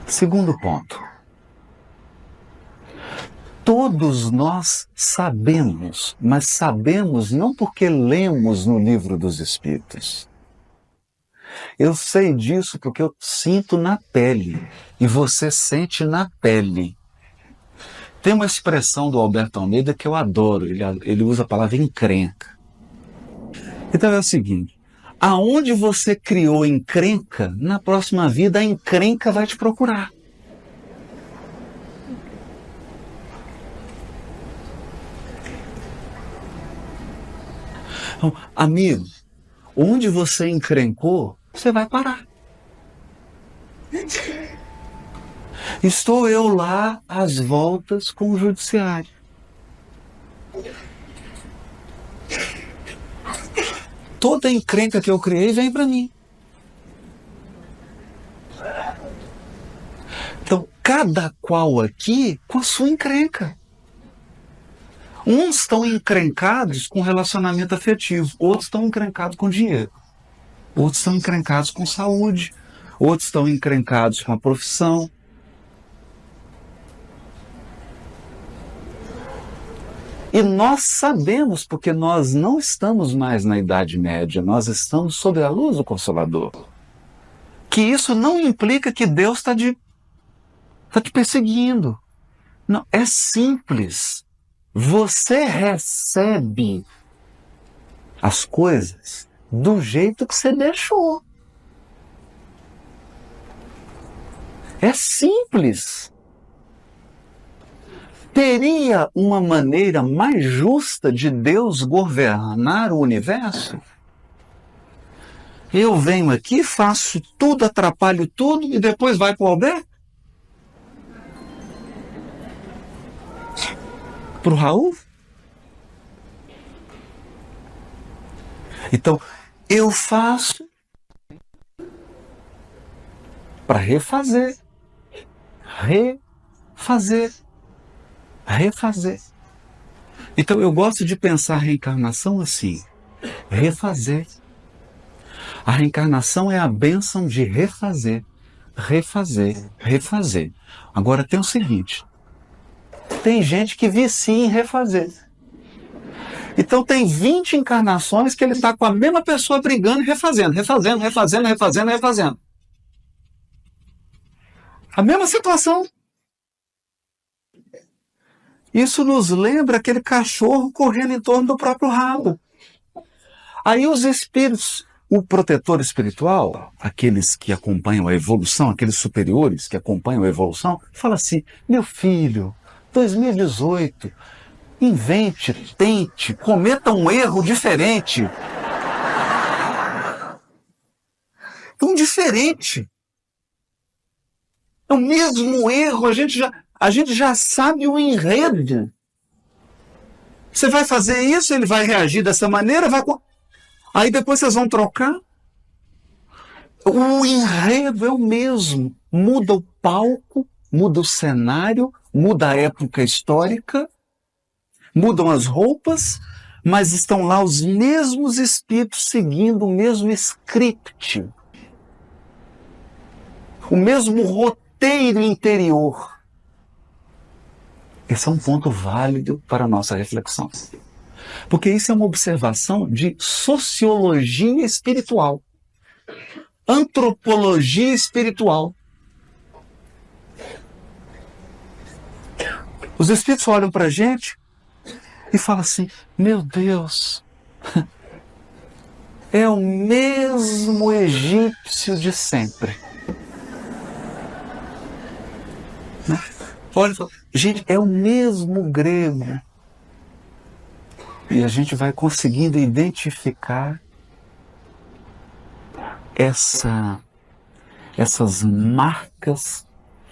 Segundo ponto. Todos nós sabemos, mas sabemos não porque lemos no livro dos Espíritos. Eu sei disso porque eu sinto na pele, e você sente na pele. Tem uma expressão do Alberto Almeida que eu adoro, ele usa a palavra encrenca. Então é o seguinte, aonde você criou encrenca, na próxima vida a encrenca vai te procurar. Então, amigo, onde você encrencou, você vai parar. Estou eu lá às voltas com o judiciário. Toda encrenca que eu criei vem para mim. Então, cada qual aqui com a sua encrenca. Uns estão encrencados com relacionamento afetivo, outros estão encrencados com dinheiro, outros estão encrencados com saúde, outros estão encrencados com a profissão. E nós sabemos, porque nós não estamos mais na Idade Média, nós estamos sob a luz do Consolador, que isso não implica que Deus está te perseguindo. Não, é simples. Você recebe as coisas do jeito que você deixou. É simples. Teria uma maneira mais justa de Deus governar o universo? Eu venho aqui, faço tudo, atrapalho tudo e depois vai para o Alberto? Para o Raul? Então, eu faço para refazer. Refazer. Então, eu gosto de pensar a reencarnação assim. Refazer. A reencarnação é a bênção de refazer. Refazer. Agora tem o seguinte. Tem gente que vicia em refazer. Então tem 20 encarnações que ele está com a mesma pessoa brigando e refazendo. A mesma situação. Isso nos lembra aquele cachorro correndo em torno do próprio rabo. Aí os espíritos, o protetor espiritual, aqueles que acompanham a evolução, aqueles superiores que acompanham a evolução, fala assim, meu filho, 2018, invente, tente, cometa um erro diferente. Diferente. É o mesmo erro, a gente já sabe o enredo. Você vai fazer isso, ele vai reagir dessa maneira, aí depois vocês vão trocar. O enredo é o mesmo. Muda o palco, muda o cenário, muda a época histórica, mudam as roupas, mas estão lá os mesmos espíritos seguindo o mesmo script, o mesmo roteiro interior. Esse é um ponto válido para a nossa reflexão. Porque isso é uma observação de sociologia espiritual, antropologia espiritual. Os espíritos olham para a gente e falam assim, meu Deus, é o mesmo egípcio de sempre. Né? Olha, gente, é o mesmo grego. E a gente vai conseguindo identificar essas marcas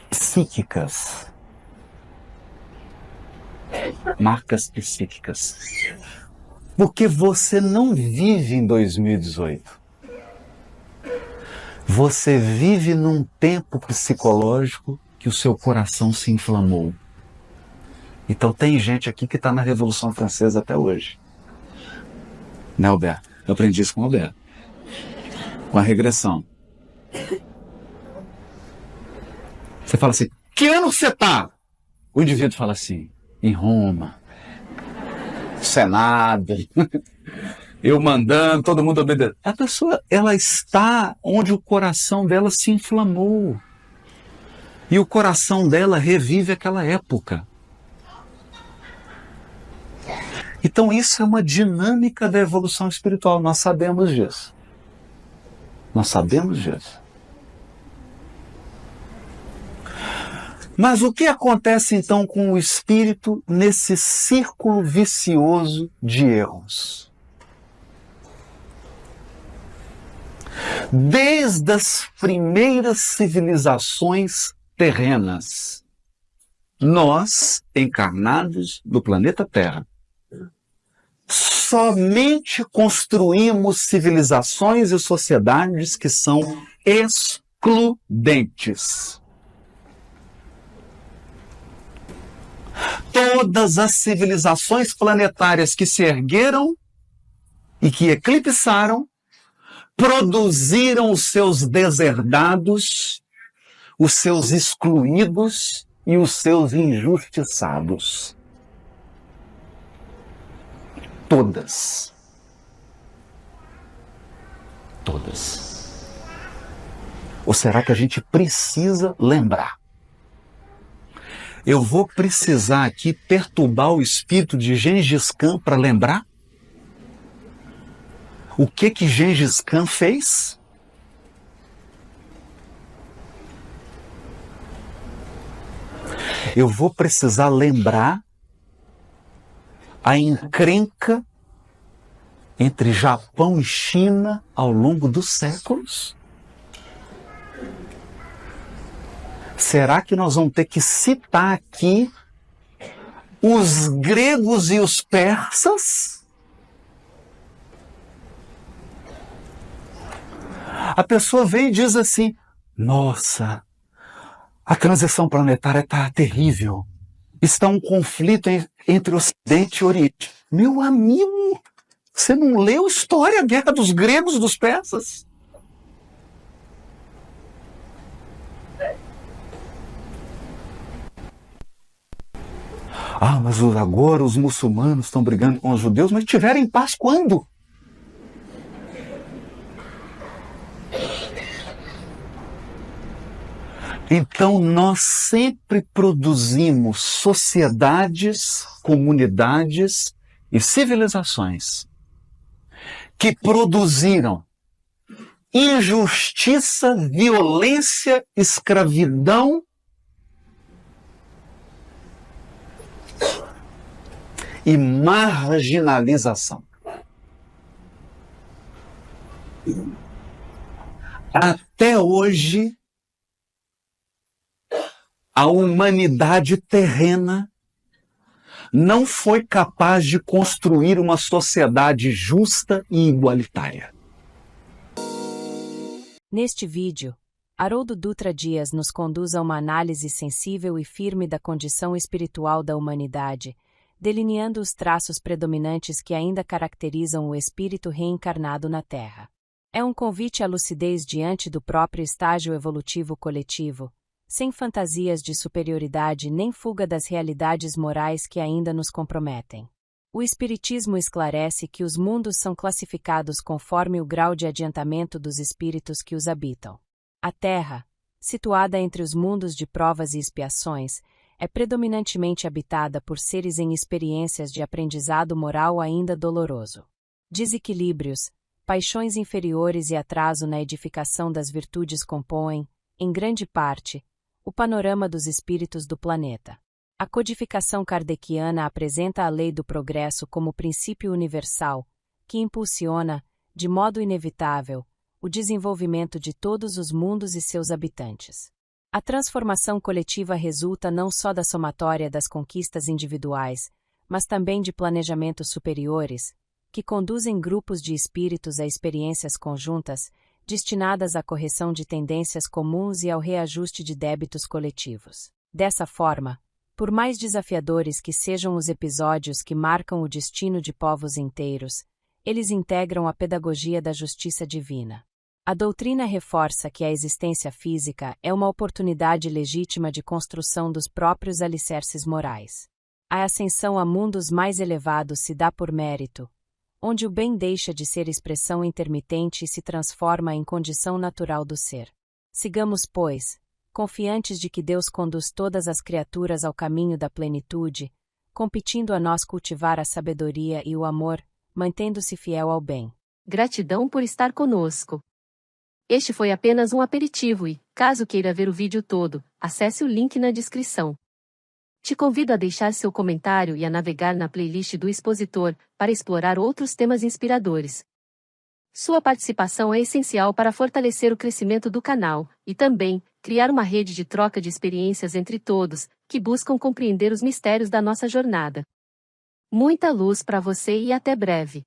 psíquicas. Marcas psíquicas. Porque você não vive em 2018. Você vive num tempo psicológico que o seu coração se inflamou. Então tem gente aqui que está na Revolução Francesa até hoje. Né, Alberto? Eu aprendi isso com o Alberto. Com a regressão. Você fala assim, que ano você está? O indivíduo fala assim, em Roma, Senado, eu mandando, todo mundo obedecendo. A pessoa, ela está onde o coração dela se inflamou. E o coração dela revive aquela época. Então isso é uma dinâmica da evolução espiritual, nós sabemos disso. Nós sabemos disso. Mas o que acontece então com o espírito nesse círculo vicioso de erros? Desde as primeiras civilizações terrenas, nós, encarnados no planeta Terra, somente construímos civilizações e sociedades que são excludentes. Todas as civilizações planetárias que se ergueram e que eclipsaram, produziram os seus deserdados, os seus excluídos e os seus injustiçados. Todas. Todas. Ou será que a gente precisa lembrar? Eu vou precisar aqui perturbar o espírito de Gengis Khan para lembrar? O que Gengis Khan fez? Eu vou precisar lembrar a encrenca entre Japão e China ao longo dos séculos? Será que nós vamos ter que citar aqui os gregos e os persas? A pessoa vem e diz assim, nossa, a transição planetária está terrível. Está um conflito entre Ocidente e Oriente. Meu amigo, você não leu história, a guerra dos gregos e dos persas? Ah, mas agora os muçulmanos estão brigando com os judeus, mas tiveram em paz quando? Então nós sempre produzimos sociedades, comunidades e civilizações que produziram injustiça, violência, escravidão e marginalização. Até hoje, a humanidade terrena não foi capaz de construir uma sociedade justa e igualitária. Neste vídeo, Haroldo Dutra Dias nos conduz a uma análise sensível e firme da condição espiritual da humanidade, delineando os traços predominantes que ainda caracterizam o espírito reencarnado na Terra. É um convite à lucidez diante do próprio estágio evolutivo coletivo, sem fantasias de superioridade nem fuga das realidades morais que ainda nos comprometem. O Espiritismo esclarece que os mundos são classificados conforme o grau de adiantamento dos espíritos que os habitam. A Terra, situada entre os mundos de provas e expiações, é predominantemente habitada por seres em experiências de aprendizado moral ainda doloroso. Desequilíbrios, paixões inferiores e atraso na edificação das virtudes compõem, em grande parte, o panorama dos espíritos do planeta. A codificação kardeciana apresenta a lei do progresso como princípio universal, que impulsiona, de modo inevitável, o desenvolvimento de todos os mundos e seus habitantes. A transformação coletiva resulta não só da somatória das conquistas individuais, mas também de planejamentos superiores, que conduzem grupos de espíritos a experiências conjuntas, destinadas à correção de tendências comuns e ao reajuste de débitos coletivos. Dessa forma, por mais desafiadores que sejam os episódios que marcam o destino de povos inteiros, eles integram a pedagogia da justiça divina. A doutrina reforça que a existência física é uma oportunidade legítima de construção dos próprios alicerces morais. A ascensão a mundos mais elevados se dá por mérito, onde o bem deixa de ser expressão intermitente e se transforma em condição natural do ser. Sigamos, pois, confiantes de que Deus conduz todas as criaturas ao caminho da plenitude, competindo a nós cultivar a sabedoria e o amor, mantendo-se fiel ao bem. Gratidão por estar conosco. Este foi apenas um aperitivo e, caso queira ver o vídeo todo, acesse o link na descrição. Te convido a deixar seu comentário e a navegar na playlist do expositor para explorar outros temas inspiradores. Sua participação é essencial para fortalecer o crescimento do canal e também criar uma rede de troca de experiências entre todos que buscam compreender os mistérios da nossa jornada. Muita luz para você e até breve.